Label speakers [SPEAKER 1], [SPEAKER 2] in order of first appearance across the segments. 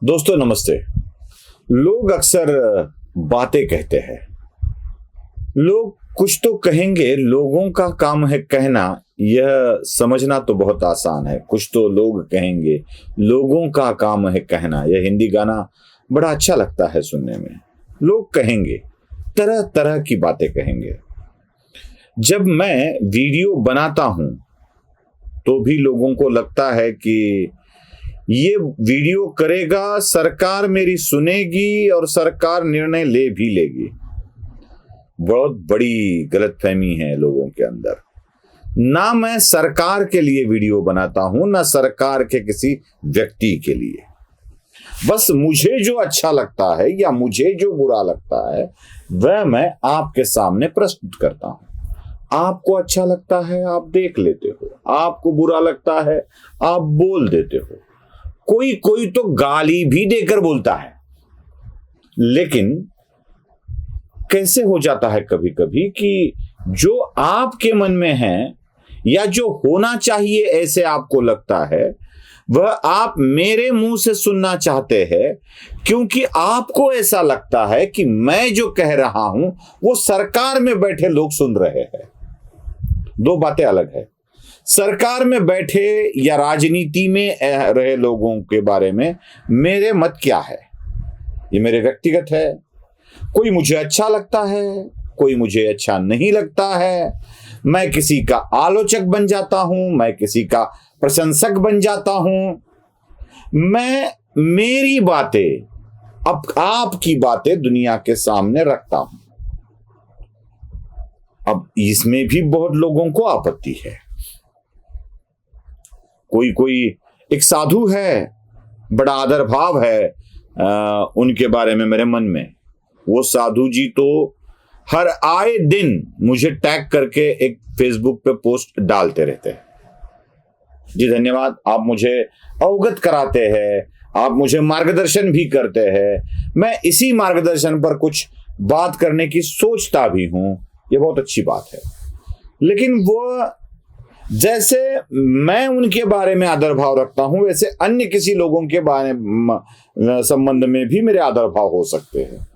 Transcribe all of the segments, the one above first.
[SPEAKER 1] दोस्तों नमस्ते। लोग अक्सर बातें कहते हैं। लोग कुछ तो कहेंगे, लोगों का काम है कहना। यह समझना तो बहुत आसान है। कुछ तो लोग कहेंगे, लोगों का काम है कहना। यह हिंदी गाना बड़ा अच्छा लगता है सुनने में। लोग कहेंगे, तरह तरह की बातें कहेंगे। जब मैं वीडियो बनाता हूं तो भी लोगों को लगता है कि ये वीडियो करेगा, सरकार मेरी सुनेगी और सरकार निर्णय ले भी लेगी। बहुत बड़ी गलतफहमी है लोगों के अंदर। ना मैं सरकार के लिए वीडियो बनाता हूं, ना सरकार के किसी व्यक्ति के लिए। बस मुझे जो अच्छा लगता है या मुझे जो बुरा लगता है वह मैं आपके सामने प्रस्तुत करता हूं। आपको अच्छा लगता है आप देख लेते हो, आपको बुरा लगता है आप बोल देते हो। कोई कोई तो गाली भी देकर बोलता है। लेकिन कैसे हो जाता है कभी कभी कि जो आपके मन में है या जो होना चाहिए ऐसे आपको लगता है वह आप मेरे मुंह से सुनना चाहते हैं, क्योंकि आपको ऐसा लगता है कि मैं जो कह रहा हूं वो सरकार में बैठे लोग सुन रहे हैं। दो बातें अलग है। सरकार में बैठे या राजनीति में रहे लोगों के बारे में मेरे मत क्या है, ये मेरे व्यक्तिगत है। कोई मुझे अच्छा लगता है, कोई मुझे अच्छा नहीं लगता है। मैं किसी का आलोचक बन जाता हूं, मैं किसी का प्रशंसक बन जाता हूं। मैं मेरी बातें, अब आपकी बातें दुनिया के सामने रखता हूं। अब इसमें भी बहुत लोगों को आपत्ति है। कोई कोई एक साधु है, बड़ा आदर भाव है उनके बारे में मेरे मन में। वो साधु जी तो हर आए दिन मुझे टैग करके एक फेसबुक पे पोस्ट डालते रहते हैं। जी धन्यवाद, आप मुझे अवगत कराते हैं, आप मुझे मार्गदर्शन भी करते हैं। मैं इसी मार्गदर्शन पर कुछ बात करने की सोचता भी हूं, ये बहुत अच्छी बात है। लेकिन वो जैसे मैं उनके बारे में आदर भाव रखता हूं वैसे अन्य किसी लोगों के बारे में संबंध में भी मेरे आदर भाव हो सकते हैं।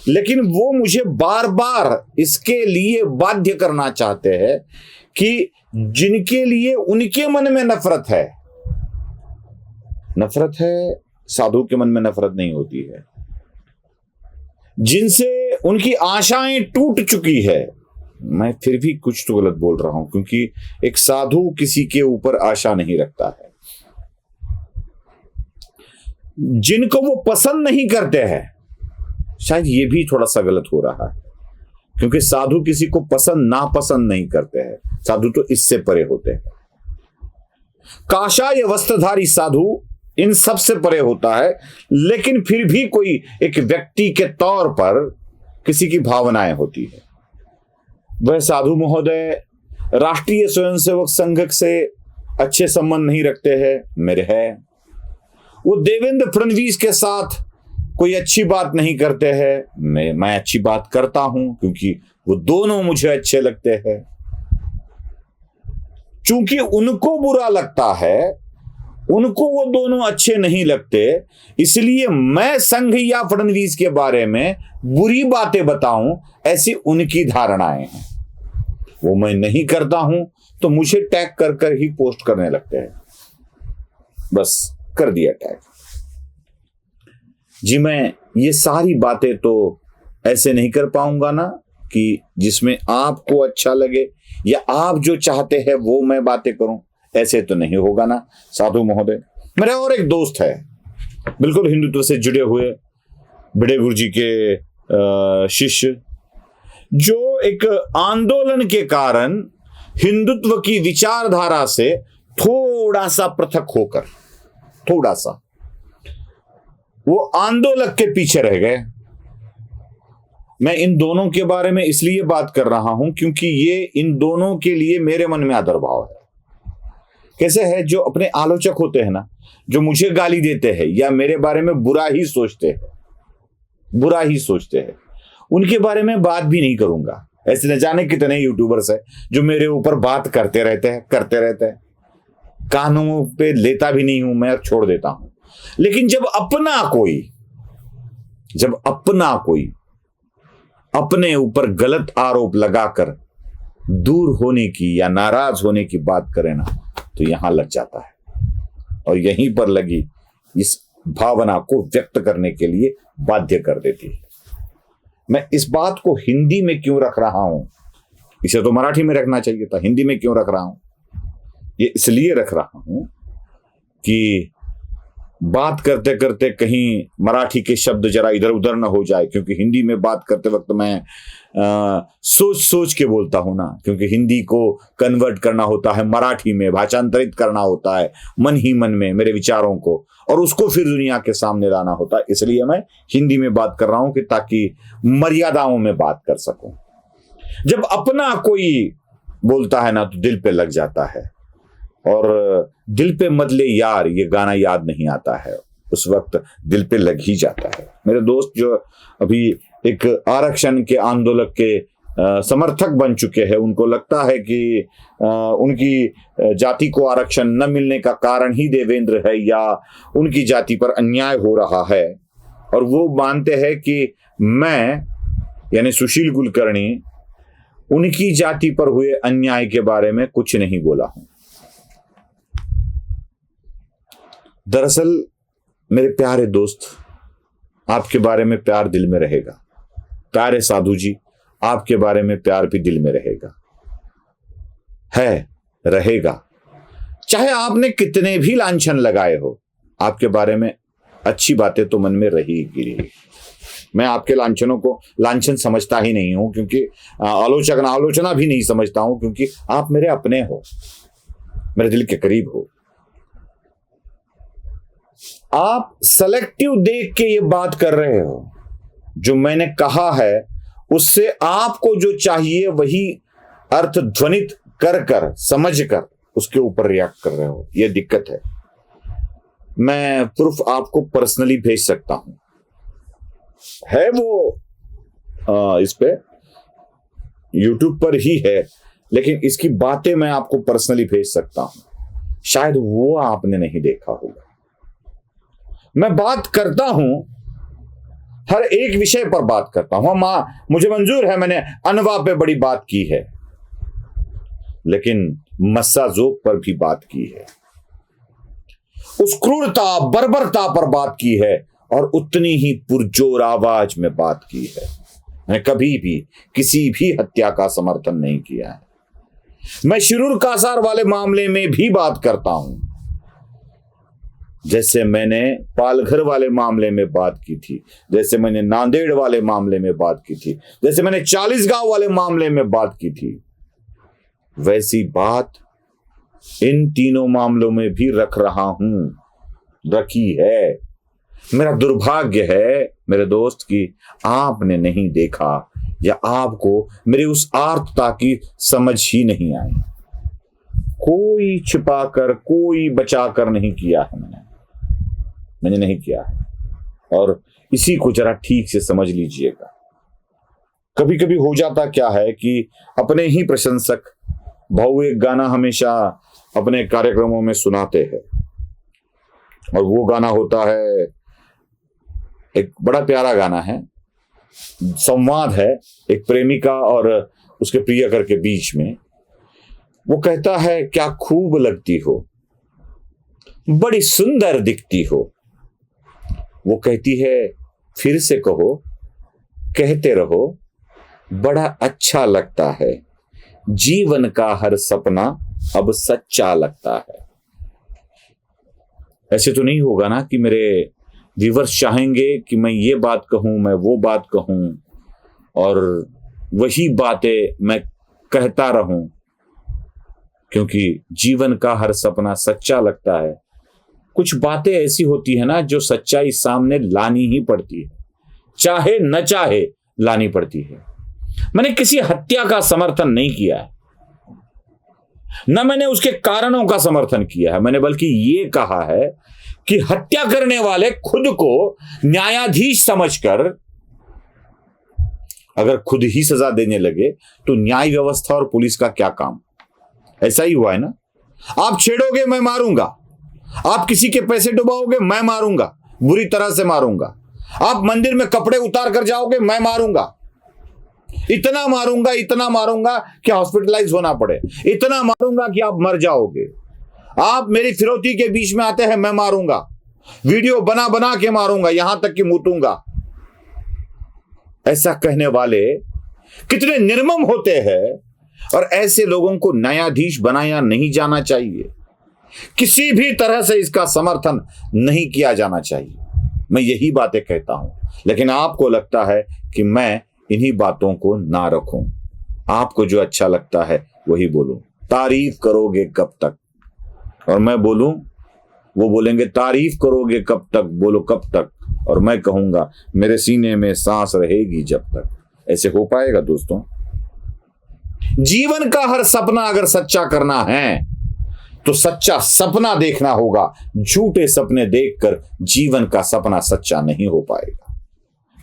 [SPEAKER 1] लेकिन वो मुझे बार बार इसके लिए बाध्य करना चाहते हैं कि जिनके लिए उनके मन में नफरत है, नफरत है, साधु के मन में नफरत नहीं होती है। जिनसे उनकी आशाएं टूट चुकी है, मैं फिर भी कुछ तो गलत बोल रहा हूं, क्योंकि एक साधु किसी के ऊपर आशा नहीं रखता है। जिनको वो पसंद नहीं करते हैं, शायद ये भी थोड़ा सा गलत हो रहा है, क्योंकि साधु किसी को पसंद नापसंद नहीं करते हैं। साधु तो इससे परे होते हैं। काषाय वस्त्रधारी साधु इन सब से परे होता है, लेकिन फिर भी कोई एक व्यक्ति के तौर पर किसी की भावनाएं होती है। वह साधु महोदय राष्ट्रीय स्वयंसेवक संघ से अच्छे संबंध नहीं रखते हैं, मेरे है। वो देवेंद्र फडणवीस के साथ कोई अच्छी बात नहीं करते हैं, मैं अच्छी बात करता हूं, क्योंकि वो दोनों मुझे अच्छे लगते हैं। चूंकि उनको बुरा लगता है, उनको वो दोनों अच्छे नहीं लगते, इसलिए मैं संघ या फडणवीस के बारे में बुरी बातें बताऊं, ऐसी उनकी धारणाएं हैं। वो मैं नहीं करता हूं तो मुझे टैग कर कर ही पोस्ट करने लगते हैं। बस कर दिया टैग। जी मैं ये सारी बातें तो ऐसे नहीं कर पाऊंगा ना कि जिसमें आपको अच्छा लगे या आप जो चाहते हैं वो मैं बातें करूं। ऐसे तो नहीं होगा ना साधु महोदय। मेरा और एक दोस्त है, बिल्कुल हिंदुत्व से जुड़े हुए, बड़े गुरु जी के शिष्य, जो एक आंदोलन के कारण हिंदुत्व की विचारधारा से थोड़ा सा पृथक होकर, थोड़ा सा वो आंदोलक के पीछे रह गए। मैं इन दोनों के बारे में इसलिए बात कर रहा हूं क्योंकि ये इन दोनों के लिए मेरे मन में आदर भाव है। कैसे है, जो अपने आलोचक होते हैं ना, जो मुझे गाली देते हैं या मेरे बारे में बुरा ही सोचते हैं, बुरा ही सोचते हैं, उनके बारे में बात भी नहीं करूंगा। ऐसे न जाने कितने यूट्यूबर्स है जो मेरे ऊपर बात करते रहते हैं। कानों पे लेता भी नहीं हूं मैं और छोड़ देता हूं। लेकिन जब अपना कोई अपने ऊपर गलत आरोप लगाकर दूर होने की या नाराज होने की बात करे ना, तो यहां लग जाता है और यहीं पर लगी इस भावना को व्यक्त करने के लिए बाध्य कर देती है। मैं इस बात को हिंदी में क्यों रख रहा हूं, इसे तो मराठी में रखना चाहिए था, हिंदी में क्यों रख रहा हूं? ये इसलिए रख रहा हूं कि बात करते करते कहीं मराठी के शब्द जरा इधर उधर ना हो जाए, क्योंकि हिंदी में बात करते वक्त मैं सोच सोच के बोलता हूं ना, क्योंकि हिंदी को कन्वर्ट करना होता है मराठी में, भाषांतरित करना होता है मन ही मन में मेरे विचारों को, और उसको फिर दुनिया के सामने लाना होता है। इसलिए मैं हिंदी में बात कर रहा हूं कि ताकि मर्यादाओं में बात कर सकूं। जब अपना कोई बोलता है ना तो दिल पे लग जाता है, और दिल पे मदले यार ये गाना याद नहीं आता है, उस वक्त दिल पे लग ही जाता है। मेरे दोस्त जो अभी एक आरक्षण के आंदोलक के समर्थक बन चुके हैं, उनको लगता है कि उनकी जाति को आरक्षण न मिलने का कारण ही देवेंद्र है या उनकी जाति पर अन्याय हो रहा है, और वो मानते हैं कि मैं यानी सुशील कुलकर्णी उनकी जाति पर हुए अन्याय के बारे में कुछ नहीं बोला हूं। दरअसल मेरे प्यारे दोस्त, आपके बारे में प्यार दिल में रहेगा। प्यारे साधु जी, आपके बारे में प्यार भी दिल में रहेगा। चाहे आपने कितने भी लांछन लगाए हो, आपके बारे में अच्छी बातें तो मन में रहेगी। मैं आपके लांछनों को लांछन समझता ही नहीं हूं, क्योंकि आलोचना भी नहीं समझता हूं, क्योंकि आप मेरे अपने हो, मेरे दिल के करीब हो। आप सेलेक्टिव देख के ये बात कर रहे हो, जो मैंने कहा है उससे आपको जो चाहिए वही अर्थ ध्वनित कर समझकर उसके ऊपर रिएक्ट कर रहे हो, ये दिक्कत है। मैं प्रूफ आपको पर्सनली भेज सकता हूं, है वो इस पे यूट्यूब पर ही है, लेकिन इसकी बातें मैं आपको पर्सनली भेज सकता हूं, शायद वो आपने नहीं देखा होगा। मैं बात करता हूं, हर एक विषय पर बात करता हूं। मुझे मंजूर है, मैंने अनवा पे बड़ी बात की है, लेकिन मस्साजोक पर भी बात की है, उस क्रूरता बर्बरता पर बात की है, और उतनी ही पुरजोर आवाज में बात की है। मैं कभी भी किसी भी हत्या का समर्थन नहीं किया है। मैं शिरूर कासार वाले मामले में भी बात करता हूं, जैसे मैंने पालघर वाले मामले में बात की थी, जैसे मैंने नांदेड़ वाले मामले में बात की थी, जैसे मैंने चालीसगांव वाले मामले में बात की थी, वैसी बात इन तीनों मामलों में भी रख रहा हूं, रखी है। मेरा दुर्भाग्य है मेरे दोस्त कि आपने नहीं देखा, या आपको मेरी उस आर्तता की समझ ही नहीं आई। कोई छिपाकर कोई बचाकर नहीं किया है, मैंने नहीं किया है, और इसी को जरा ठीक से समझ लीजिएगा। कभी कभी हो जाता क्या है कि अपने ही प्रशंसक भाऊ एक गाना हमेशा अपने कार्यक्रमों में सुनाते हैं, और वो गाना होता है, एक बड़ा प्यारा गाना है, संवाद है एक प्रेमिका और उसके प्रियकर के बीच में। वो कहता है, क्या खूब लगती हो, बड़ी सुंदर दिखती हो। वो कहती है, फिर से कहो, कहते रहो, बड़ा अच्छा लगता है, जीवन का हर सपना अब सच्चा लगता है। ऐसे तो नहीं होगा ना कि मेरे व्यूअर्स चाहेंगे कि मैं ये बात कहूं, मैं वो बात कहूं, और वही बातें मैं कहता रहूं, क्योंकि जीवन का हर सपना सच्चा लगता है। कुछ बातें ऐसी होती है ना जो सच्चाई सामने लानी ही पड़ती है, चाहे न चाहे लानी पड़ती है। मैंने किसी हत्या का समर्थन नहीं किया है, न मैंने उसके कारणों का समर्थन किया है। मैंने बल्कि ये कहा है कि हत्या करने वाले खुद को न्यायाधीश समझकर अगर खुद ही सजा देने लगे तो न्याय व्यवस्था और पुलिस का क्या काम। ऐसा ही हुआ है ना, आप छेड़ोगे मैं मारूंगा, आप किसी के पैसे डुबाओगे, मैं मारूंगा, बुरी तरह से मारूंगा। आप मंदिर में कपड़े उतार कर जाओगे, मैं मारूंगा, इतना मारूंगा कि हॉस्पिटलाइज होना पड़े, इतना मारूंगा कि आप मर जाओगे। आप मेरी फिरौती के बीच में आते हैं, मैं मारूंगा, वीडियो बना बना के मारूंगा, यहां तक कि मूतूंगा। ऐसा कहने वाले कितने निर्मम होते हैं, और ऐसे लोगों को न्यायाधीश बनाया नहीं जाना चाहिए, किसी भी तरह से इसका समर्थन नहीं किया जाना चाहिए। मैं यही बातें कहता हूं, लेकिन आपको लगता है कि मैं इन्हीं बातों को ना रखूं। आपको जो अच्छा लगता है वही बोलूं। तारीफ करोगे कब तक? और मैं बोलूं, वो बोलेंगे तारीफ करोगे कब तक, बोलो कब तक, और मैं कहूंगा मेरे सीने में सांस रहेगी जब तक। ऐसे हो पाएगा दोस्तों? जीवन का हर सपना अगर सच्चा करना है तो सच्चा सपना देखना होगा। झूठे सपने देखकर जीवन का सपना सच्चा नहीं हो पाएगा।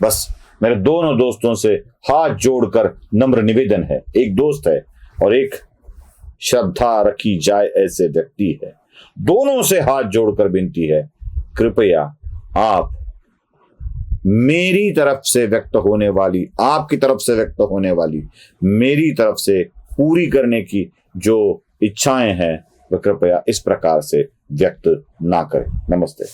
[SPEAKER 1] बस मेरे दोनों दोस्तों से हाथ जोड़कर नम्र निवेदन है, एक दोस्त है और एक श्रद्धा रखी जाए ऐसे व्यक्ति है, दोनों से हाथ जोड़कर विनती है, कृपया आप मेरी तरफ से व्यक्त होने वाली, आपकी तरफ से व्यक्त होने वाली, मेरी तरफ से पूरी करने की जो इच्छाएं हैं वह कृपया इस प्रकार से व्यक्त ना करें। नमस्ते।